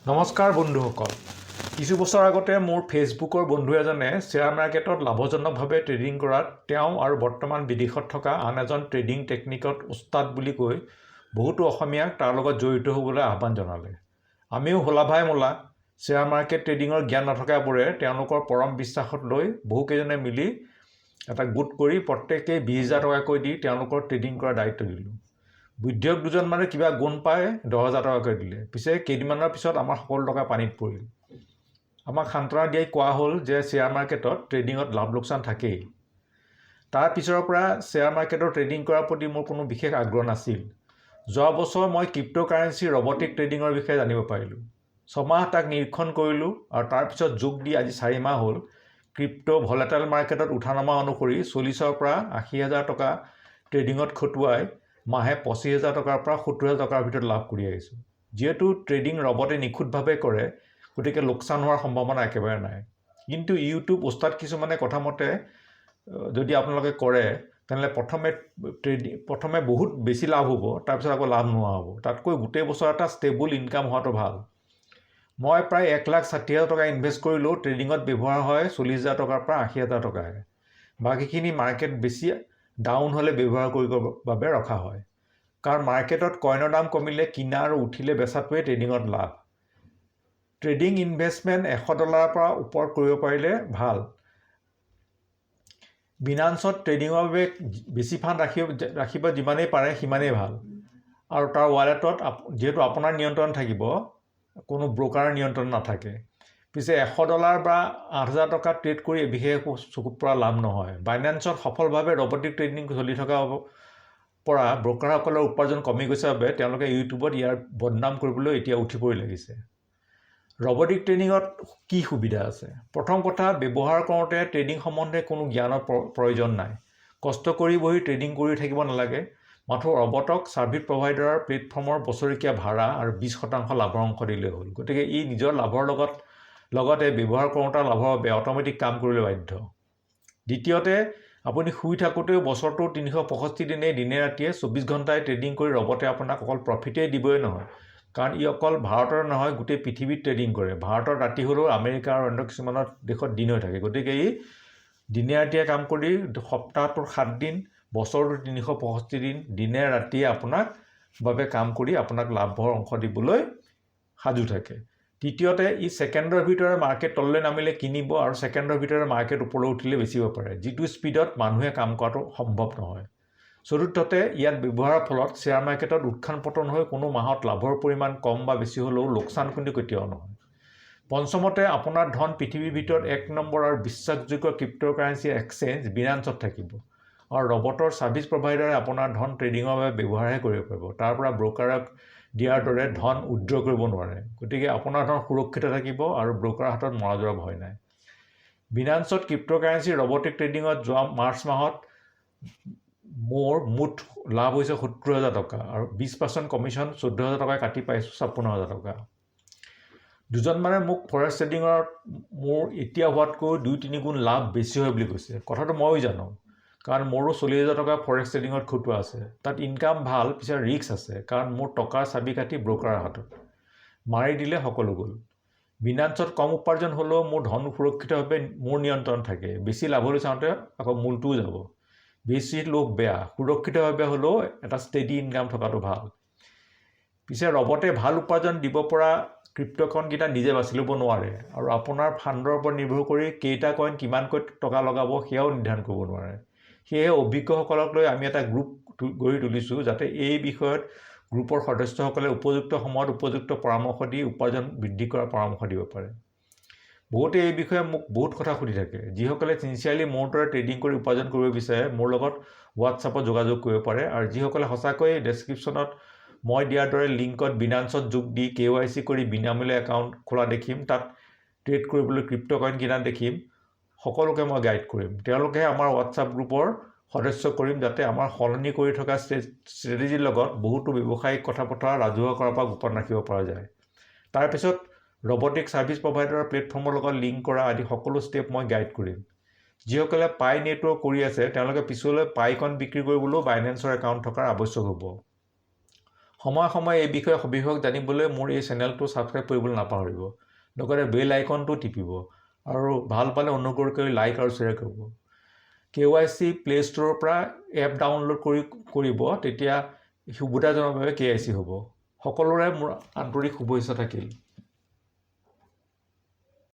নমস্কাৰ বন্ধুসকল কিছু বছৰ আগতে মোৰ ফেচবুকৰ বন্ধু এজনে শ্বেয়াৰ মাৰ্কেটত লাভজনকভাৱে ট্ৰেডিং কৰাত তেওঁ আৰু বৰ্তমান বিদেশত থকা আন এজন ট্ৰেডিং টেকনিকত উস্তাদ বুলি কৈ বহুতো অসমীয়াক তাৰ লগত জড়িত হ'বলৈ আহ্বান জনালে। আমিও হোলাভাই মোলা শ্বেয়াৰ মাৰ্কেট ট্ৰেডিঙৰ জ্ঞান নথকাবোৰে তেওঁলোকৰ পৰম বিশ্বাসত লৈ বহুকেইজনে মিলি এটা গোট কৰি প্ৰত্যেকেই 20,000 টকাকৈ দি তেওঁলোকৰ ট্ৰেডিং কৰাৰ দায়িত্ব দিলোঁ। বুদ্ধিয়ক দুজনমানে কিবা গুণ পাই 10,000 টকাকৈ দিলে। পিছে কেইদিনমানৰ পিছত আমাৰ সকলো টকা পানীত পৰিল। আমাক সান্তনা দিয়াই কোৱা হ'ল যে শ্বেয়াৰ মাৰ্কেটত ট্ৰেডিঙত লাভ লোকচান থাকেই। তাৰ পিছৰ পৰা শ্বেয়াৰ মাৰ্কেটৰ ট্ৰেডিং কৰাৰ প্ৰতি মোৰ কোনো বিশেষ আগ্ৰহ নাছিল। যোৱা বছৰ মই ক্ৰিপ্ট'কাৰেঞ্চি ৰবটিক ট্ৰেডিঙৰ বিষয়ে জানিব পাৰিলোঁ। 6 মাহ তাক নিৰীক্ষণ কৰিলোঁ আৰু তাৰপিছত যোগ দি আজি 4 মাহ হ'ল ক্ৰিপ্ট' ভলেটাইল মাৰ্কেটত উঠানমা অনুসৰি 40,000 পৰা 80,000 টকা ট্ৰেডিঙত খটুৱাই মাহে 25,000 টকাৰ পৰা 70,000 টকাৰ ভিতৰত লাভ কৰি আহিছোঁ। যিহেতু ট্ৰেডিং ৰবটে নিখুঁতভাৱে কৰে গতিকে লোকচান হোৱাৰ সম্ভাৱনা একেবাৰে নাই। কিন্তু ইউটিউব ওস্তাদ কিছুমানে কথামতে যদি আপোনালোকে কৰে তেনেহ'লে প্ৰথমে বহুত বেছি লাভ হ'ব, তাৰপিছত আকৌ লাভ নোহোৱা হ'ব। তাতকৈ গোটেই বছৰ এটা ষ্টেবল ইনকাম হোৱাটো ভাল। মই প্ৰায় 1,60,000 টকা ইনভেষ্ট কৰিলেও ট্ৰেডিঙত ব্যৱহাৰ হয় 40,000 টকাৰ পৰা 80,000 টকাহে। বাকীখিনি মাৰ্কেট বেছি ডাউন হ'লে ব্যৱহাৰ কৰিবৰ বাবে ৰখা হয়। কাৰণ মাৰ্কেটত কইনৰ দাম কমিলে কিনা আৰু উঠিলে বেচাটোৱে ট্ৰেডিঙত লাভ। ট্ৰেডিং ইনভেষ্টমেণ্ট $100 পৰা ওপৰত কৰিব পাৰিলে ভাল। বিনান্সত ট্ৰেডিঙৰ বাবে বেছি ফাণ্ড ৰাখিব যিমানেই পাৰে সিমানেই ভাল। আৰু তাৰ ৱালেটত যিহেতু আপোনাৰ নিয়ন্ত্ৰণ থাকিব, কোনো ব্ৰ'কাৰৰ নিয়ন্ত্ৰণ নাথাকে। পিছে $100 বা 8,000 টকা ট্ৰেড কৰি বিশেষ চকুত পৰা লাভ নহয়। বাইনেন্সত সফলভাৱে ৰবটিক ট্ৰেডিং চলি থকা পৰা ব্ৰ'কাৰসকলৰ উপাৰ্জন কমি গৈছে বাবে তেওঁলোকে ইউটিউবত ইয়াৰ বদনাম কৰিবলৈ এতিয়া উঠি পৰি লাগিছে। ৰবটিক ট্ৰেডিঙত কি সুবিধা আছে? প্ৰথম কথা, ব্যৱহাৰ কৰোঁতে ট্ৰেডিং সম্বন্ধে কোনো জ্ঞানৰ প্ৰয়োজন নাই। কষ্ট কৰি বহি ট্ৰেডিং কৰি থাকিব নালাগে। মাথো ৰবটক ছাৰ্ভিচ প্ৰভাইডাৰৰ প্লেটফৰ্মৰ বছৰেকীয়া ভাড়া আৰু 20% লাভৰ অংশ দিলেই হ'ল। গতিকে ই নিজৰ লাভৰ লগতে ব্যৱহাৰ কৰোঁতা লাভৰ বাবে অট'মেটিক কাম কৰিবলৈ বাধ্য। দ্বিতীয়তে, আপুনি শুই থাকোঁতেও বছৰটোৰ 365 দিনেই দিনে ৰাতিয়ে 24 ঘণ্টাই ট্ৰেডিং কৰি ৰবটে আপোনাক অকল প্ৰফিটেই দিবই নহয়, কাৰণ ই অকল ভাৰতৰ নহয় গোটেই পৃথিৱীত ট্ৰেডিং কৰে। ভাৰতৰ ৰাতি হ'লেও আমেৰিকা আৰু অন্য কিছুমানৰ দেশত দিন হৈ থাকে। গতিকে ই দিনে ৰাতিয়ে কাম কৰি সপ্তাহটোৰ 7 দিন, বছৰটোৰ 365 দিন দিনে ৰাতিয়ে আপোনাক বাবে কাম কৰি আপোনাক লাভৰ অংশ দিবলৈ সাজু থাকে। তৃতীয়তে, ই ছেকেণ্ডৰ ভিতৰত মাৰ্কেট তললৈ নামিলে কিনিব আৰু ছেকেণ্ডৰ ভিতৰত মাৰ্কেট ওপৰলৈ উঠিলে বেচিব পাৰে, যিটো স্পীডত মানুহে কাম কৰাটো সম্ভৱ নহয়। চতুৰ্থতে, ইয়াত ব্যৱহাৰৰ ফলত শ্বেয়াৰ মাৰ্কেটত উত্থান পতন হৈ কোনো মাহত লাভৰ পৰিমাণ কম বা বেছি হ'লেও লোকচান কিন্তু কেতিয়াও নহয়। পঞ্চমতে, আপোনাৰ ধন পৃথিৱীৰ ভিতৰত 1 নম্বৰ আৰু বিশ্বাসযোগ্য ক্ৰিপ্ট'কাৰেঞ্চি এক্সচেঞ্জ বিনান্সত থাকিব আৰু ৰবটৰ ছাৰ্ভিচ প্ৰভাইডাৰে আপোনাৰ ধন ট্ৰেডিঙৰ বাবে ব্যৱহাৰহে কৰিব পাৰিব। তাৰ পৰা ব্ৰ'কাৰক দিয়াৰ দৰে ধন উইথড্ৰ কৰিব নোৱাৰে। গতিকে আপোনাৰ ধন সুৰক্ষিত থাকিব আৰু ব্ৰ'কাৰৰ হাতত মৰা যোৱাৰ ভয় নাই। বিনান্সত ক্ৰিপ্ট'কাৰেঞ্চি ৰবটিক ট্ৰেডিঙত যোৱা মাৰ্চ মাহত মোৰ মুঠ লাভ হৈছে 70,000 টকা আৰু 20% কমিশ্যন 14,000 টকা কাটি পাইছোঁ 56,000 টকা। দুজনমানে মোক ফৰেক্স ট্ৰেডিঙত মোৰ এতিয়া হোৱাতকৈ 2-3 গুণ লাভ বেছি হয় বুলি কৈছে। কথাটো ময়ো জানো, কাৰণ মোৰো 40,000 টকা ফৰেক্স ট্ৰেডিঙত খটুৱা আছে। তাত ইনকাম ভাল, পিছে ৰিস্ক আছে, কাৰণ মোৰ টকাৰ চাবি কাঠি ব্ৰ'কাৰৰ হাতত। মাৰি দিলে সকলো গ'ল। বিনান্সত কম উপাৰ্জন হ'লেও মোৰ ধন সুৰক্ষিতভাৱে মোৰ নিয়ন্ত্ৰণ থাকে। বেছি লাভলৈ চাওঁতে আকৌ মূলটোও যাব। বেছি লোভ বেয়া, সুৰক্ষিতভাৱে হ'লেও এটা ষ্টেডি ইনকাম থকাটো ভাল। পিছে ৰবটে ভাল উপাৰ্জন দিব পৰা ক্ৰিপ্ট'কইনকেইটা নিজে বাছি ল'ব নোৱাৰে আৰু আপোনাৰ ফাণ্ডৰ ওপৰত নিৰ্ভৰ কৰি কেইটা কইন কিমানকৈ টকা লগাব সেয়াও নিৰ্ধাৰণ কৰিব নোৱাৰে। সেয়েহে অভিজ্ঞসকলক লৈ আমি এটা গ্ৰুপ গঢ়ি তুলিছোঁ, যাতে এই বিষয়ত গ্ৰুপৰ সদস্যসকলে উপযুক্ত সময়ত উপযুক্ত পৰামৰ্শ দি উপাৰ্জন বৃদ্ধি কৰাৰ পৰামৰ্শ দিব পাৰে। বহুতে এই বিষয়ে মোক বহুত কথা সুধি থাকে। যিসকলে চিনচিয়াৰলি মোৰ দৰে ট্ৰেডিং কৰি উপাৰ্জন কৰিব বিচাৰে মোৰ লগত হোৱাটছআপত যোগাযোগ কৰিব পাৰে, আৰু যিসকলে সঁচাকৈয়ে ডেছক্ৰিপশ্যনত মই দিয়াৰ দৰে লিংকত বিনান্সত যোগ দি KYC কৰি বিনামূলীয়া একাউণ্ট খোলা দেখিম, তাত ট্ৰেড কৰিবলৈ ক্ৰিপ্ট'কইন কিনা দেখিম, সকলোকে মই গাইড কৰিম। তেওঁলোকেহে আমাৰ হোৱাটছআপ গ্ৰুপৰ সদস্য কৰিম, যাতে আমাৰ সলনি কৰি থকা ষ্ট্ৰেটেজিৰ লগত বহুতো ব্যৱসায়িক কথা বতৰা ৰাজহুৱা কৰাৰ পৰা গোপন ৰাখিব পৰা যায়। তাৰপিছত ৰবটিক ছাৰ্ভিচ প্ৰভাইডাৰৰ প্লেটফৰ্মৰ লগত লিংক কৰা আদি সকলো ষ্টেপ মই গাইড কৰিম। যিসকলে পাই নেটৱৰ্ক কৰি আছে তেওঁলোকে পিছলৈ পাই কইন বিক্ৰী কৰিবলৈও বাইনেন্সৰ একাউণ্ট থকাৰ আৱশ্যক হ'ব। সময়ে সময়ে এই বিষয়ে সবিশেষ জানিবলৈ মোৰ এই চেনেলটো ছাবস্ক্ৰাইব কৰিবলৈ নাপাহৰিব। লগতে বেল আইকনটো টিপিব আৰু ভাল পালে অনুগ্ৰহ কৰি লাইক আৰু শ্বেয়াৰ কৰিব। KYC প্লে ষ্ট'ৰৰ পৰা এপ ডাউনলোড কৰিব, তেতিয়া সুবিধাজনকভাৱে KYC হ'ব। সকলোৰে মোৰ আন্তৰিক শুভেচ্ছা থাকিল।